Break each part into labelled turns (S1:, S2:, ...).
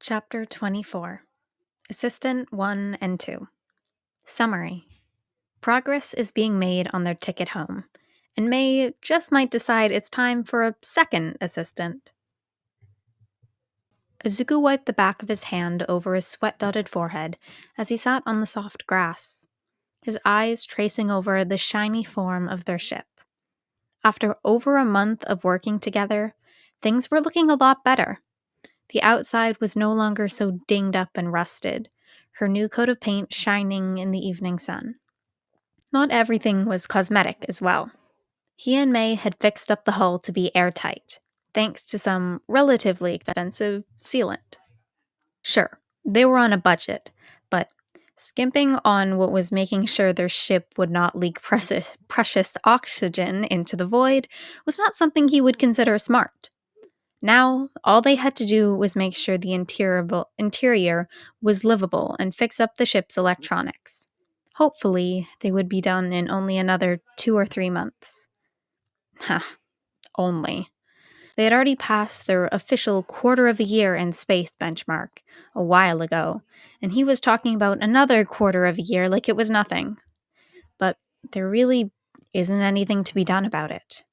S1: Chapter 24 Assistant 1 and 2 Summary. Progress is being made on their ticket home, and Mei just might decide it's time for a second assistant. Izuku wiped the back of his hand over his sweat-dotted forehead as he sat on the soft grass, his eyes tracing over the shiny form of their ship. After over a month of working together, things were looking a lot better. The outside was no longer so dinged up and rusted, her new coat of paint shining in the evening sun. Not everything was cosmetic as well. He and Mei had fixed up the hull to be airtight, thanks to some relatively expensive sealant. Sure, they were on a budget, but skimping on what was making sure their ship would not leak precious oxygen into the void was not something he would consider smart. Now, all they had to do was make sure the interior was livable and fix up the ship's electronics. Hopefully, they would be done in only another 2 or 3 months. Only. They had already passed their official quarter of a year in space benchmark a while ago, and he was talking about another quarter of a year like it was nothing. But there really isn't anything to be done about it.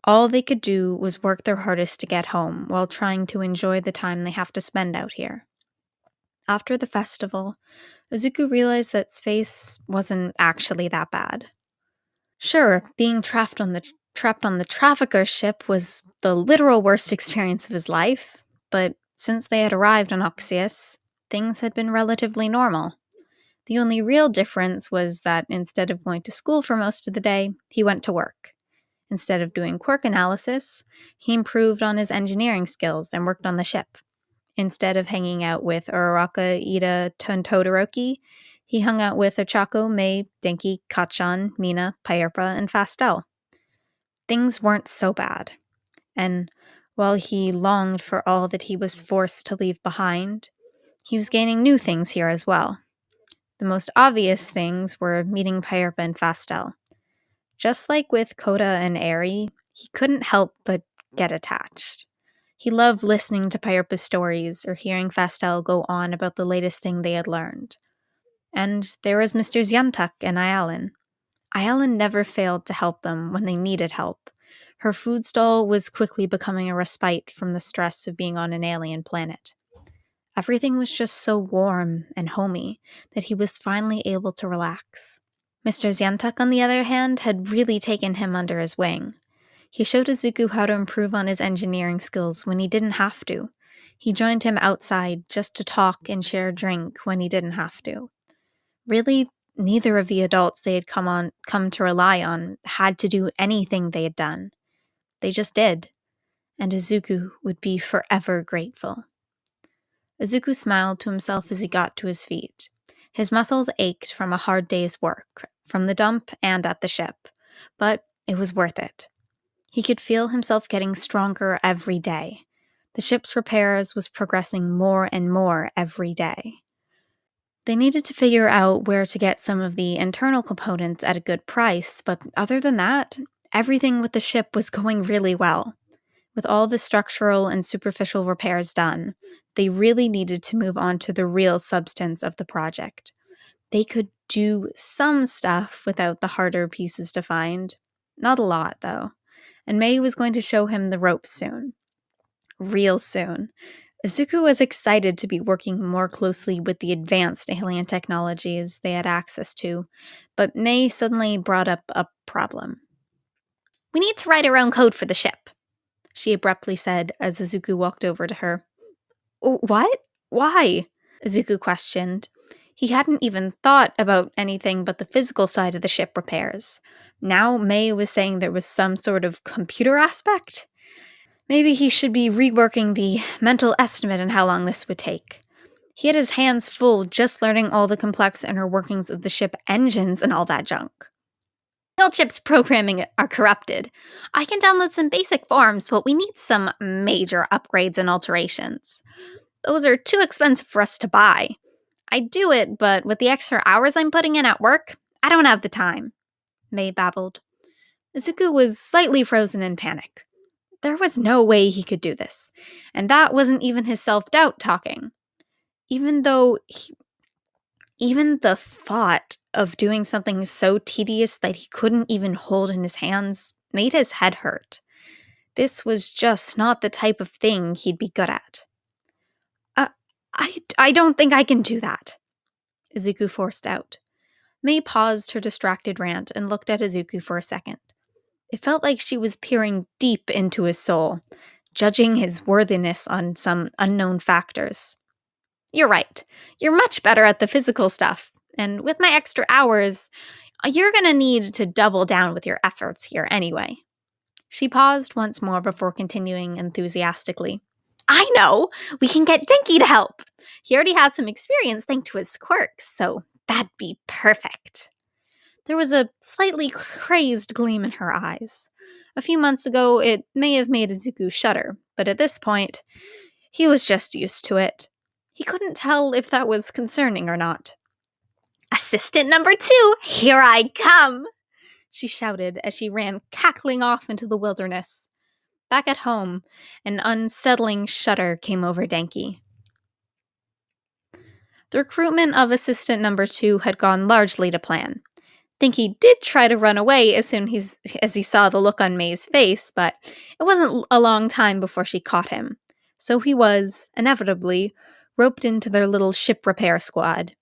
S1: All they could do was work their hardest to get home while trying to enjoy the time they have to spend out here. After the festival, Izuku realized that space wasn't actually that bad. Sure, being trapped on the trafficker ship was the literal worst experience of his life, but since they had arrived on Oxyus, things had been relatively normal. The only real difference was that instead of going to school for most of the day, he went to work. Instead of doing quirk analysis, he improved on his engineering skills and worked on the ship. Instead of hanging out with Uraraka, Ida, Todoroki, he hung out with Ochako, Mei, Denki, Kachan, Mina, Pyerpa, and Fastel. Things weren't so bad. And while he longed for all that he was forced to leave behind, he was gaining new things here as well. The most obvious things were meeting Pyerpa and Fastel. Just like with Koda and Eri, he couldn't help but get attached. He loved listening to Pyerpa's stories or hearing Fastel go on about the latest thing they had learned. And there was Mr. Xiantak and Ayalin. Ayalin never failed to help them when they needed help. Her food stall was quickly becoming a respite from the stress of being on an alien planet. Everything was just so warm and homey that he was finally able to relax. Mr. Xiantak, on the other hand, had really taken him under his wing. He showed Izuku how to improve on his engineering skills when he didn't have to. He joined him outside just to talk and share a drink when he didn't have to. Really, neither of the adults they had come to rely on had to do anything they had done. They just did, and Izuku would be forever grateful. Izuku smiled to himself as he got to his feet. His muscles ached from a hard day's work, from the dump and at the ship, but it was worth it. He could feel himself getting stronger every day. The ship's repairs was progressing more and more every day. They needed to figure out where to get some of the internal components at a good price, but other than that, everything with the ship was going really well. With all the structural and superficial repairs done, they really needed to move on to the real substance of the project. They could do some stuff without the harder pieces to find. Not a lot, though. And Mei was going to show him the ropes soon. Real soon. Izuku was excited to be working more closely with the advanced alien technologies they had access to, but Mei suddenly brought up a problem. "We need to write our own code for the ship," she abruptly said as Izuku walked over to her. "What? Why?" Izuku questioned. He hadn't even thought about anything but the physical side of the ship repairs. Now Mei was saying there was some sort of computer aspect? Maybe he should be reworking the mental estimate on how long this would take. He had his hands full just learning all the complex inner workings of the ship engines and all that junk. "All chip's programming are corrupted. I can download some basic forms, but we need some major upgrades and alterations. Those are too expensive for us to buy. I'd do it, but with the extra hours I'm putting in at work, I don't have the time," Mei babbled. Izuku was slightly frozen in panic. There was no way he could do this, and that wasn't even his self-doubt talking. Even the thought of doing something so tedious that he couldn't even hold in his hands made his head hurt. This was just not the type of thing he'd be good at. Uh, I don't think I can do that, Izuku forced out. Mei paused her distracted rant and looked at Izuku for a second. It felt like she was peering deep into his soul, judging his worthiness on some unknown factors. You're right. You're much better at the physical stuff. And with my extra hours, you're gonna need to double down with your efforts here anyway. She paused once more before continuing enthusiastically. I know! We can get Denki to help! He already has some experience thanks to his quirks, so that'd be perfect. There was a slightly crazed gleam in her eyes. A few months ago, it may have made Izuku shudder, but at this point, he was just used to it. He couldn't tell if that was concerning or not. Assistant number 2, here I come! She shouted as she ran cackling off into the wilderness. Back at home, an unsettling shudder came over Denki. The recruitment of assistant number 2 had gone largely to plan. Denki did try to run away as soon as he saw the look on Mei's face, but it wasn't a long time before she caught him. So he was, inevitably, roped into their little ship repair squad.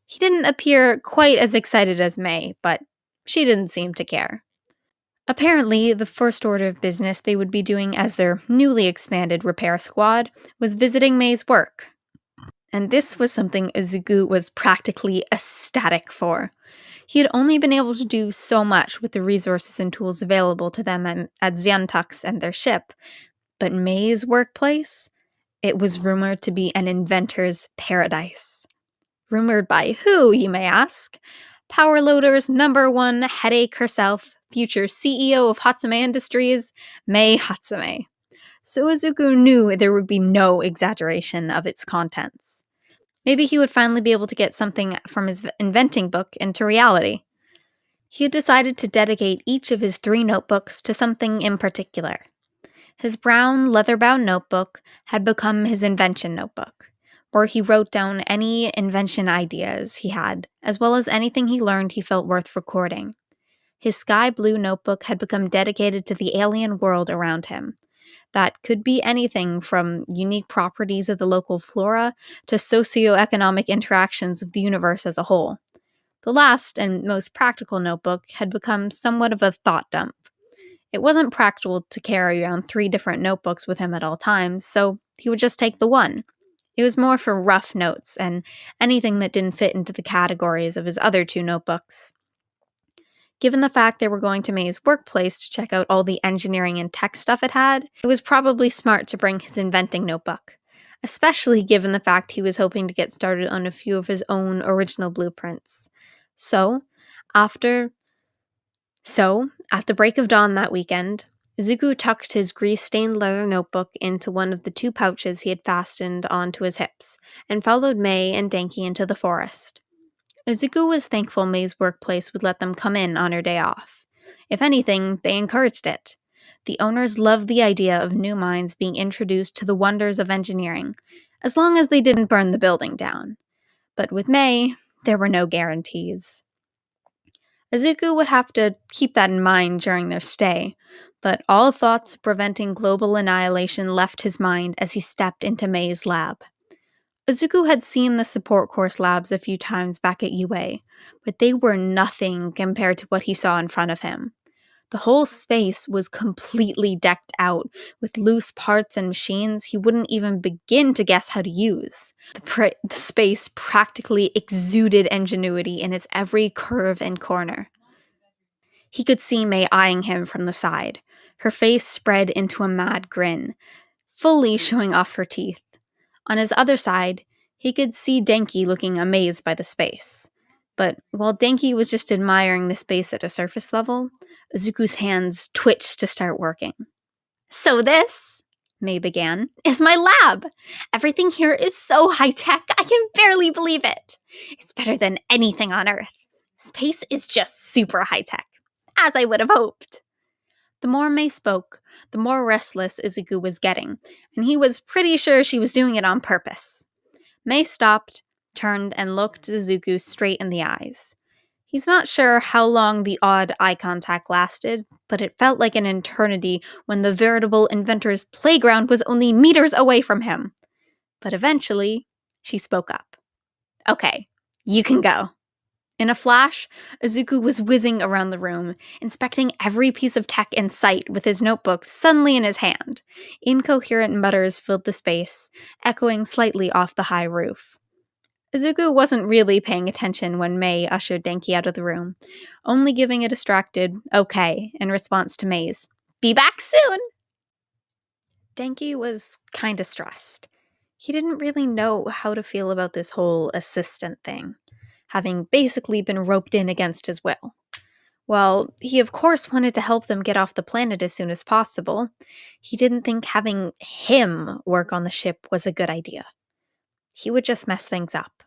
S1: He didn't appear quite as excited as Mei, but she didn't seem to care. Apparently, the first order of business they would be doing as their newly expanded repair squad was visiting Mei's work. And this was something Izuku was practically ecstatic for. He had only been able to do so much with the resources and tools available to them at Xiantux and their ship, but Mei's workplace? It was rumored to be an inventor's paradise. Rumored by who, you may ask? Powerloader's #1 headache herself, future CEO of Hatsume Industries, Mei Hatsume. So Izuku knew there would be no exaggeration of its contents. Maybe he would finally be able to get something from his inventing book into reality. He had decided to dedicate each of his 3 notebooks to something in particular. His brown, leather-bound notebook had become his invention notebook, where he wrote down any invention ideas he had, as well as anything he learned he felt worth recording. His sky blue notebook had become dedicated to the alien world around him. That could be anything from unique properties of the local flora to socioeconomic interactions of the universe as a whole. The last and most practical notebook had become somewhat of a thought dump. It wasn't practical to carry around 3 different notebooks with him at all times, so he would just take the one. It was more for rough notes and anything that didn't fit into the categories of his other 2 notebooks. Given the fact they were going to Mei's workplace to check out all the engineering and tech stuff it had, it was probably smart to bring his inventing notebook, especially given the fact he was hoping to get started on a few of his own original blueprints. So, at the break of dawn that weekend, Izuku tucked his grease-stained leather notebook into one of the 2 pouches he had fastened onto his hips, and followed Mei and Denki into the forest. Izuku was thankful Mei's workplace would let them come in on her day off. If anything, they encouraged it. The owners loved the idea of new minds being introduced to the wonders of engineering, as long as they didn't burn the building down. But with Mei, there were no guarantees. Izuku would have to keep that in mind during their stay, but all thoughts of preventing global annihilation left his mind as he stepped into Mei's lab. Izuku had seen the support course labs a few times back at UA, but they were nothing compared to what he saw in front of him. The whole space was completely decked out with loose parts and machines he wouldn't even begin to guess how to use. The space practically exuded ingenuity in its every curve and corner. He could see Mei eyeing him from the side, her face spread into a mad grin, fully showing off her teeth. On his other side, he could see Denki looking amazed by the space. But while Denki was just admiring the space at a surface level, Izuku's hands twitched to start working. So this, Mei began, is my lab. Everything here is so high-tech, I can barely believe it. It's better than anything on Earth. Space is just super high-tech, as I would have hoped. The more Mei spoke, the more restless Izuku was getting, and he was pretty sure she was doing it on purpose. Mei stopped, turned, and looked Izuku straight in the eyes. He's not sure how long the odd eye contact lasted, but it felt like an eternity when the veritable inventor's playground was only meters away from him. But eventually, she spoke up. "Okay, you can go." In a flash, Izuku was whizzing around the room, inspecting every piece of tech in sight with his notebook suddenly in his hand. Incoherent mutters filled the space, echoing slightly off the high roof. Izuku wasn't really paying attention when Mei ushered Denki out of the room, only giving a distracted "okay" in response to Mei's "be back soon." Denki was kinda stressed. He didn't really know how to feel about this whole assistant thing, having basically been roped in against his will. Well, he of course wanted to help them get off the planet as soon as possible. He didn't think having him work on the ship was a good idea. He would just mess things up.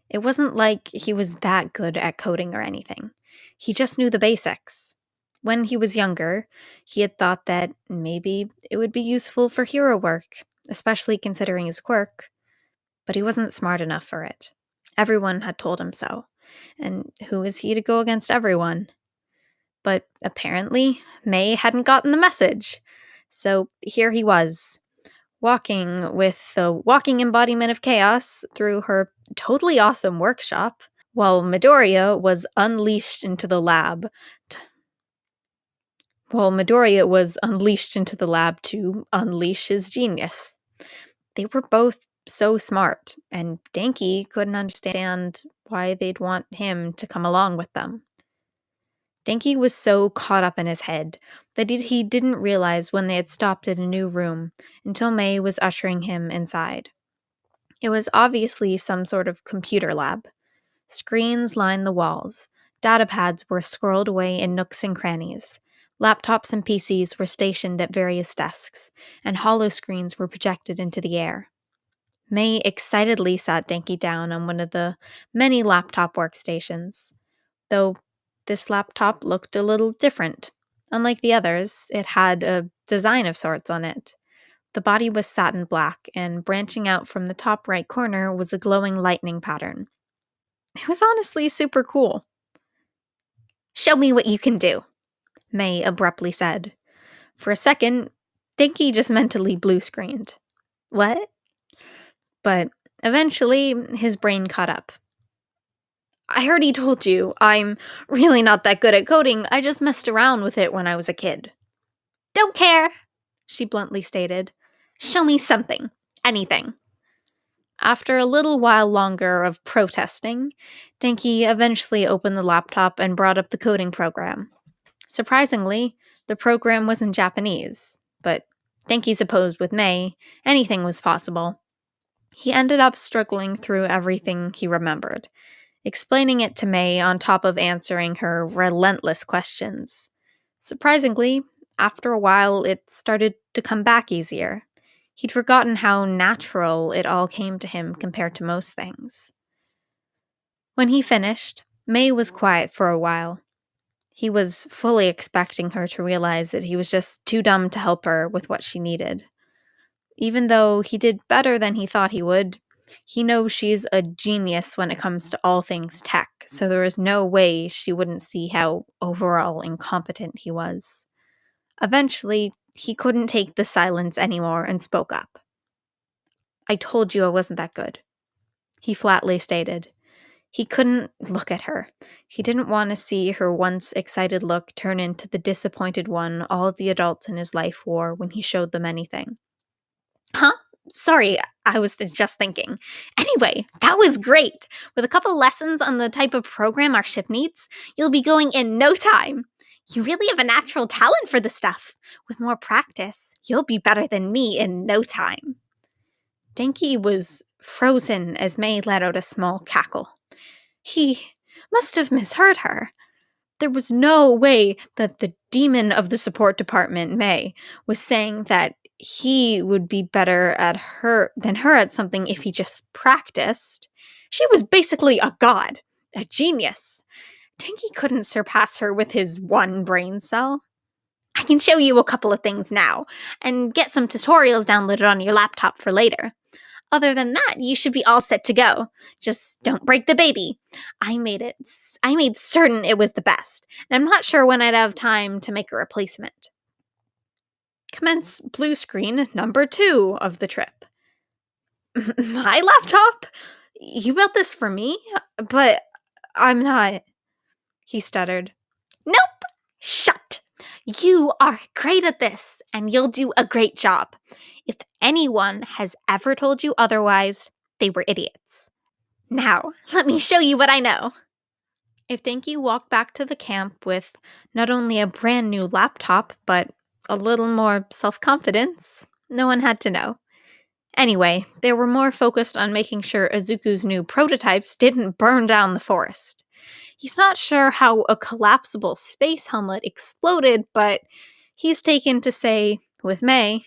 S1: It wasn't like he was that good at coding or anything. He just knew the basics. When he was younger, he had thought that maybe it would be useful for hero work, especially considering his quirk. But he wasn't smart enough for it. Everyone had told him so. And who was he to go against everyone? But apparently, Mei hadn't gotten the message. So here he was, walking with the walking embodiment of chaos through her totally awesome workshop, while Midoriya was unleashed into the lab. To unleash his genius. They were both so smart, and Denki couldn't understand why they'd want him to come along with them. Denki was so caught up in his head that he didn't realize when they had stopped at a new room until Mei was ushering him inside. It was obviously some sort of computer lab. Screens lined the walls. Data pads were squirreled away in nooks and crannies. Laptops and PCs were stationed at various desks, and hollow screens were projected into the air. Mei excitedly sat Denki down on one of the many laptop workstations, though this laptop looked a little different. Unlike the others, it had a design of sorts on it. The body was satin black, and branching out from the top right corner was a glowing lightning pattern. It was honestly super cool. "Show me what you can do," Mei abruptly said. For a second, Denki just mentally blue-screened. What? But eventually, his brain caught up. "I already told you, I'm really not that good at coding. I just messed around with it when I was a kid." "Don't care," she bluntly stated. "Show me something. Anything." After a little while longer of protesting, Denki eventually opened the laptop and brought up the coding program. Surprisingly, the program was in Japanese, but Denki supposed with Mei, anything was possible. He ended up struggling through everything he remembered, explaining it to Mei on top of answering her relentless questions. Surprisingly, after a while, it started to come back easier. He'd forgotten how natural it all came to him compared to most things. When he finished, Mei was quiet for a while. He was fully expecting her to realize that he was just too dumb to help her with what she needed. Even though he did better than he thought he would, he knows she's a genius when it comes to all things tech, so there is no way she wouldn't see how overall incompetent he was. Eventually, he couldn't take the silence anymore and spoke up. "I told you I wasn't that good," he flatly stated. He couldn't look at her. He didn't want to see her once excited look turn into the disappointed one all the adults in his life wore when he showed them anything. "Huh? Sorry, I was just thinking. Anyway, that was great. With a couple lessons on the type of program our ship needs, you'll be going in no time. You really have a natural talent for this stuff. With more practice, you'll be better than me in no time." Denki was frozen as Mei let out a small cackle. He must have misheard her. There was no way that the demon of the support department, Mei, was saying that he would be better at her than her at something if he just practiced. She was basically a god, a genius. Denki couldn't surpass her with his one brain cell. "I can show you a couple of things now, and get some tutorials downloaded on your laptop for later. Other than that, you should be all set to go. Just don't break the baby. I made certain it was the best, and I'm not sure when I'd have time to make a replacement. Commence blue screen number 2 of the trip. My laptop? You built this for me? But I'm not. He stuttered. Nope! Shut! You are great at this, and you'll do a great job. If anyone has ever told you otherwise, they were idiots. Now, let me show you what I know. If Denki walked back to the camp with not only a brand new laptop, but a little more self-confidence, no one had to know. Anyway, they were more focused on making sure Izuku's new prototypes didn't burn down the forest. He's not sure how a collapsible space helmet exploded, but he's taken to say, with Mei,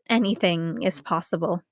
S1: anything is possible.